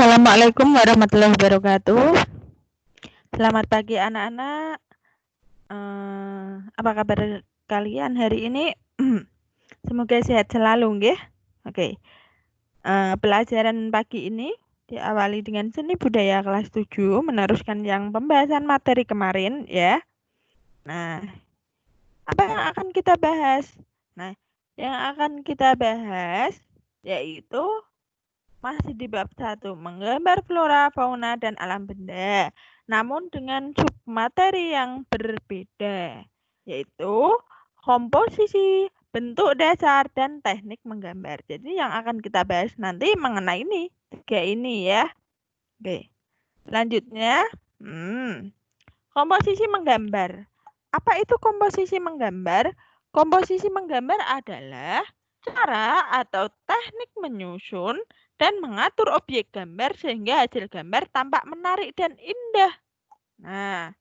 Assalamualaikum warahmatullahi wabarakatuh. Selamat pagi anak-anak. Apa kabar kalian hari ini? Semoga sehat selalu, nggih. Oke. Pelajaran pagi ini diawali dengan seni budaya kelas 7 meneruskan yang pembahasan materi kemarin ya. Nah, apa yang akan kita bahas? Nah, yang akan kita bahas yaitu masih di bab 1, menggambar flora, fauna, dan alam benda. Namun dengan submateri yang berbeda, yaitu komposisi, bentuk dasar, dan teknik menggambar. Jadi yang akan kita bahas nanti mengenai ini, 3 ini ya. Oke, selanjutnya, komposisi menggambar. Apa itu komposisi menggambar? Komposisi menggambar adalah cara atau teknik menyusun dan mengatur objek gambar sehingga hasil gambar tampak menarik dan indah. Nah,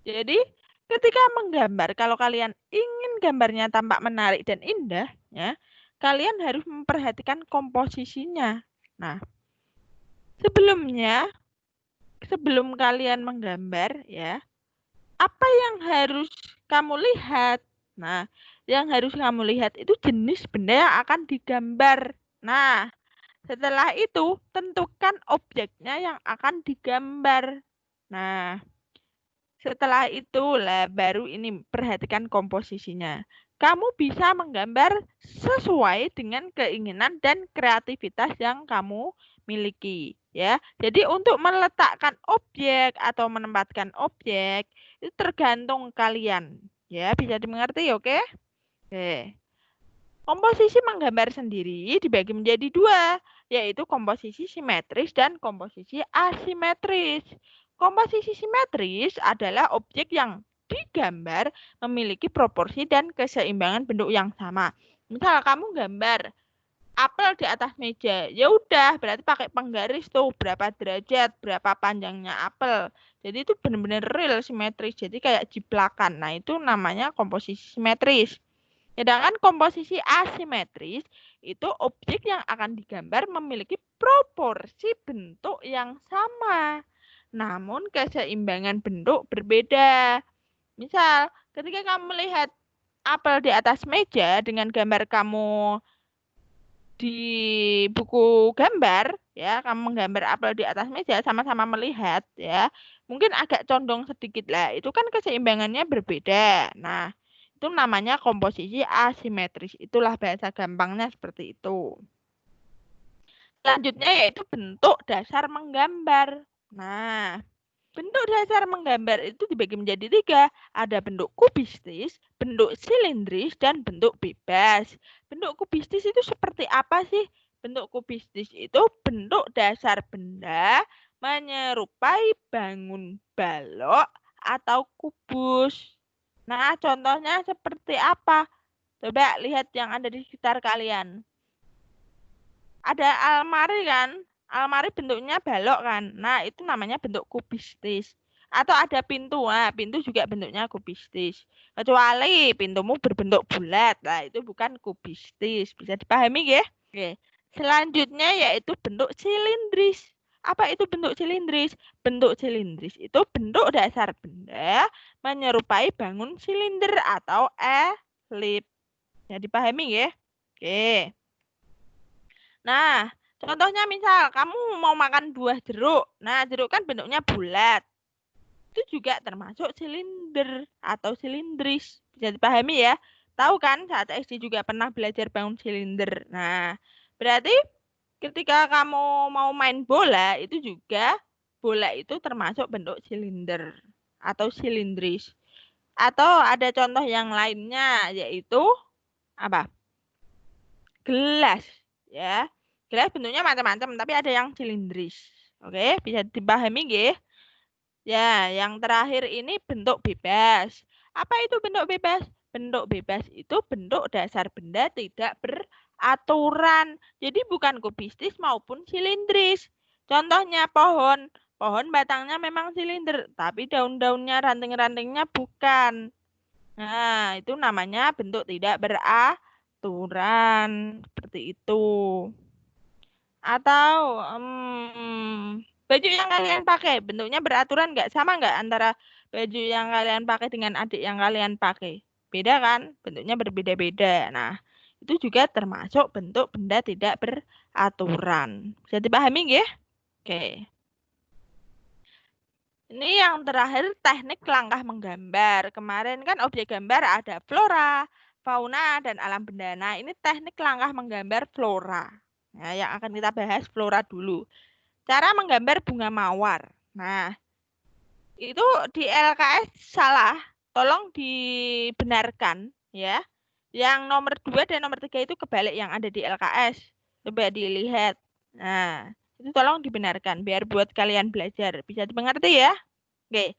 jadi ketika menggambar, kalau kalian ingin gambarnya tampak menarik dan indah, ya, kalian harus memperhatikan komposisinya. Nah, sebelum kalian menggambar, ya, apa yang harus kamu lihat? Nah, yang harus kamu lihat itu jenis benda yang akan digambar. Nah, setelah itu, tentukan objeknya yang akan digambar. Nah, setelah itu baru ini perhatikan komposisinya. Kamu bisa menggambar sesuai dengan keinginan dan kreativitas yang kamu miliki, ya. Jadi untuk meletakkan objek atau menempatkan objek itu tergantung kalian, ya. Bisa dimengerti, oke? Oke. Komposisi menggambar sendiri dibagi menjadi 2, yaitu komposisi simetris dan komposisi asimetris. Komposisi simetris adalah objek yang digambar memiliki proporsi dan keseimbangan bentuk yang sama. Misal kamu gambar apel di atas meja, ya udah berarti pakai penggaris tuh berapa derajat, berapa panjangnya apel. Jadi itu benar-benar real simetris, jadi kayak jiplakan. Nah, itu namanya komposisi simetris. Sedangkan komposisi asimetris itu objek yang akan digambar memiliki proporsi bentuk yang sama, namun keseimbangan bentuk berbeda. Misal, ketika kamu melihat apel di atas meja dengan gambar kamu di buku gambar, ya, kamu menggambar apel di atas meja sama-sama melihat, ya, mungkin agak condong sedikit lah. Itu kan keseimbangannya berbeda. Nah, itu namanya komposisi asimetris. Itulah bahasa gampangnya seperti itu. Selanjutnya yaitu bentuk dasar menggambar. Nah, bentuk dasar menggambar itu dibagi menjadi 3. Ada bentuk kubistis, bentuk silindris, dan bentuk bebas. Bentuk kubistis itu seperti apa sih? Bentuk kubistis itu bentuk dasar benda menyerupai bangun balok atau kubus. Nah, contohnya seperti apa? Coba lihat yang ada di sekitar kalian. Ada almari kan? Almari bentuknya balok kan? Nah, itu namanya bentuk kubistis. Atau ada pintu, nah, pintu juga bentuknya kubistis. Kecuali pintumu berbentuk bulat, nah itu bukan kubistis. Bisa dipahami ya? Oke. Selanjutnya yaitu bentuk silindris. Apa itu bentuk silindris? Bentuk silindris itu bentuk dasar benda menyerupai bangun silinder atau elip. Ya dipahami ya? Oke. Nah, contohnya misal kamu mau makan buah jeruk. Nah, jeruk kan bentuknya bulat. Itu juga termasuk silinder atau silindris. Bisa dipahami ya? Tahu kan saat SD juga pernah belajar bangun silinder. Nah, berarti ketika kamu mau main bola, itu juga bola itu termasuk bentuk silinder atau silindris. Atau ada contoh yang lainnya, yaitu apa? Gelas, ya. Gelas bentuknya macam-macam, tapi ada yang silindris. Oke, bisa dipahami nggih? Ya, yang terakhir ini bentuk bebas. Apa itu bentuk bebas? Bentuk bebas itu bentuk dasar benda tidak beraturan. Jadi bukan kubistis maupun silindris. Contohnya pohon. Pohon batangnya memang silinder, tapi daun-daunnya, ranting-rantingnya bukan. Nah, itu namanya bentuk tidak beraturan. Seperti itu. Atau baju yang kalian pakai bentuknya beraturan nggak, sama nggak antara baju yang kalian pakai dengan adik yang kalian pakai? Beda kan? Bentuknya berbeda-beda. Nah, itu juga termasuk bentuk benda tidak beraturan. Bisa dipahami nggih? Oke. Ini yang terakhir teknik langkah menggambar. Kemarin kan objek gambar ada flora, fauna, dan alam benda. Nah, ini teknik langkah menggambar flora. Nah, yang akan kita bahas flora dulu. Cara menggambar bunga mawar. Nah, itu di LKS salah. Tolong dibenarkan ya. Yang nomor 2 dan nomor 3 itu kebalik yang ada di LKS. Coba dilihat. Nah, itu tolong dibenarkan biar buat kalian belajar. Bisa dimengerti ya? Oke.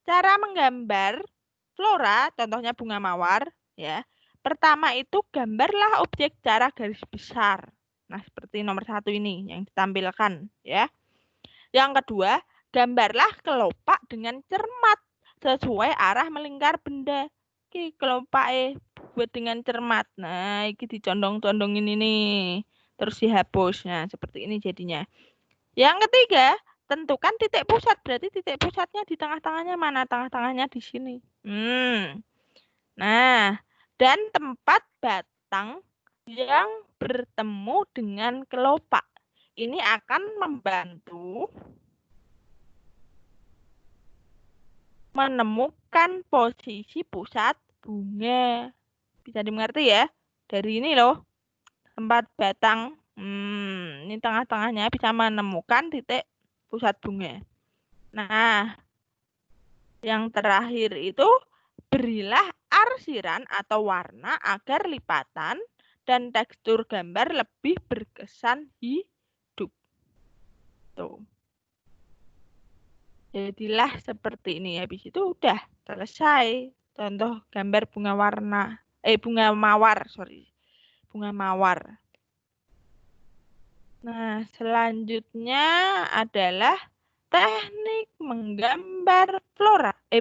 Cara menggambar flora, contohnya bunga mawar ya. Pertama itu gambarlah objek secara garis besar. Nah, seperti nomor 1 ini yang ditampilkan ya. Yang kedua, gambarlah kelopak dengan cermat sesuai arah melingkar benda. Oke, kelopak buat dengan cermat. Nah, ini dicondong-condongin ini. Terus dihapus. Nah, seperti ini jadinya. Yang ketiga, tentukan titik pusat. Berarti titik pusatnya di tengah-tengahnya mana? Tengah-tengahnya di sini. Nah, dan tempat batang yang bertemu dengan kelopak. Ini akan membantu menemukan posisi pusat bunga. Bisa dimengerti ya? Dari ini loh, tempat batang. Ini tengah-tengahnya bisa menemukan titik pusat bunga. Nah, yang terakhir itu berilah arsiran atau warna agar lipatan dan tekstur gambar lebih berkesan hidup. Tuh. Jadilah seperti ini. Habis itu udah selesai. Contoh gambar bunga bunga mawar, sorry. Bunga mawar. Nah, selanjutnya adalah teknik menggambar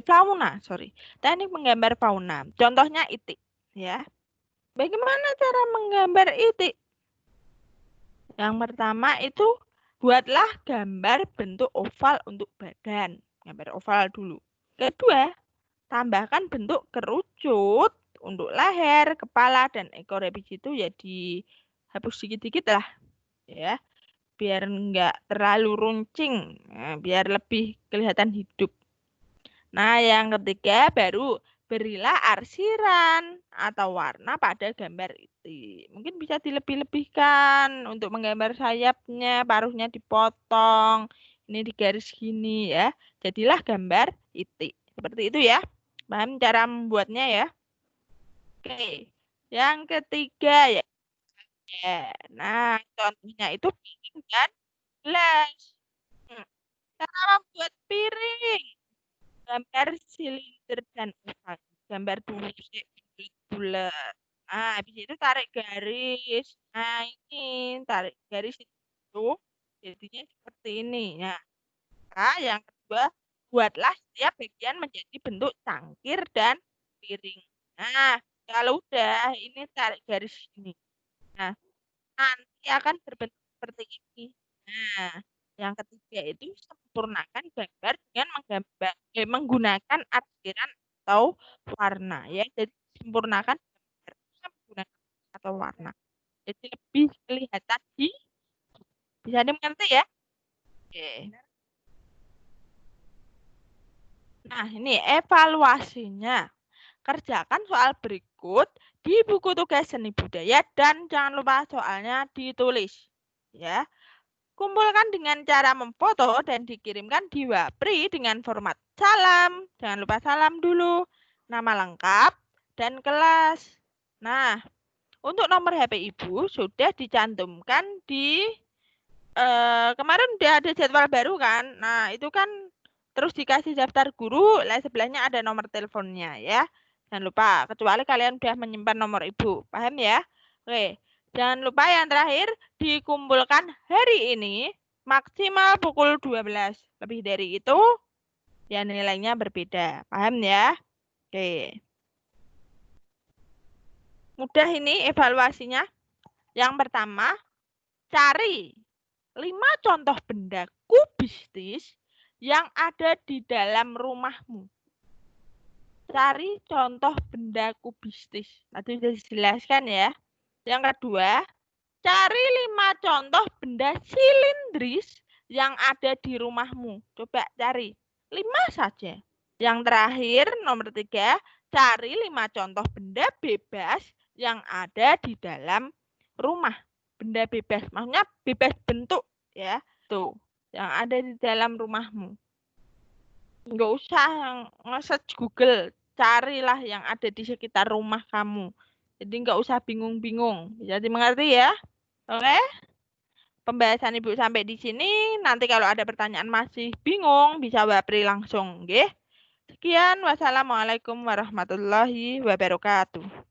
fauna, sorry. Teknik menggambar fauna. Contohnya itik, ya. Bagaimana cara menggambar itik? Yang pertama itu buatlah gambar bentuk oval untuk badan. Gambar oval dulu. Kedua, tambahkan bentuk kerucut untuk leher, kepala, dan ekor. Habis itu ya dihapus dikit-dikit lah. Ya, biar nggak terlalu runcing. Nah, biar lebih kelihatan hidup. Nah, yang ketiga baru berilah arsiran atau warna pada gambar itu. Mungkin bisa dilebih-lebihkan untuk menggambar sayapnya, paruhnya dipotong, ini di garis gini ya. Jadilah gambar itik. Seperti itu ya. Paham cara membuatnya ya? Oke. Yang ketiga ya. Nah, contohnya itu piring dan gelas. Cara membuat piring. Gambar silinder dan oval. Gambar dulu sih bulat. Nah, habis itu tarik garis. Nah, ini tarik garis itu jadinya seperti ini. Nah, yang kedua, buatlah setiap bagian menjadi bentuk cangkir dan piring. Nah, kalau udah ini tarik garis ini. Nah, nanti akan berbentuk seperti ini. Nah, yang ketiga itu sempurnakan gambar dengan menggunakan arsiran atau warna ya. Jadi sempurnakan gambar bisa menggunakan atau warna. Jadi lebih kelihatan bisa dimengerti ya. Oke. Nah, ini evaluasinya. Kerjakan soal berikut di buku tugas seni budaya dan jangan lupa soalnya ditulis. Ya. Kumpulkan dengan cara memfoto dan dikirimkan di Wapri dengan format salam. Jangan lupa salam dulu, nama lengkap, dan kelas. Nah, untuk nomor HP Ibu sudah dicantumkan di kemarin udah ada jadwal baru kan. Nah, itu kan terus dikasih daftar guru, lah sebelahnya ada nomor teleponnya ya. Jangan lupa, kecuali kalian udah menyimpan nomor Ibu. Paham ya? Oke. Jangan lupa yang terakhir dikumpulkan hari ini maksimal pukul 12. Lebih dari itu ya nilainya berbeda. Paham ya? Oke. Mudah ini evaluasinya. Yang pertama, cari 5 contoh benda kubistis yang ada di dalam rumahmu. Cari contoh benda kubistis. Tadi sudah dijelaskan ya. Yang kedua, cari 5 contoh benda silindris yang ada di rumahmu. Coba cari 5 saja. Yang terakhir, nomor 3, cari 5 contoh benda bebas yang ada di dalam rumah. Benda bebas, maksudnya bebas bentuk ya. Tuh, yang ada di dalam rumahmu. Nggak usah yang nge-search Google, carilah yang ada di sekitar rumah kamu. Jadi nggak usah bingung-bingung. Bisa dimengerti ya? Oke? Pembahasan Ibu sampai di sini. Nanti kalau ada pertanyaan masih bingung, bisa wapri langsung. Oke? Sekian. Wassalamualaikum warahmatullahi wabarakatuh.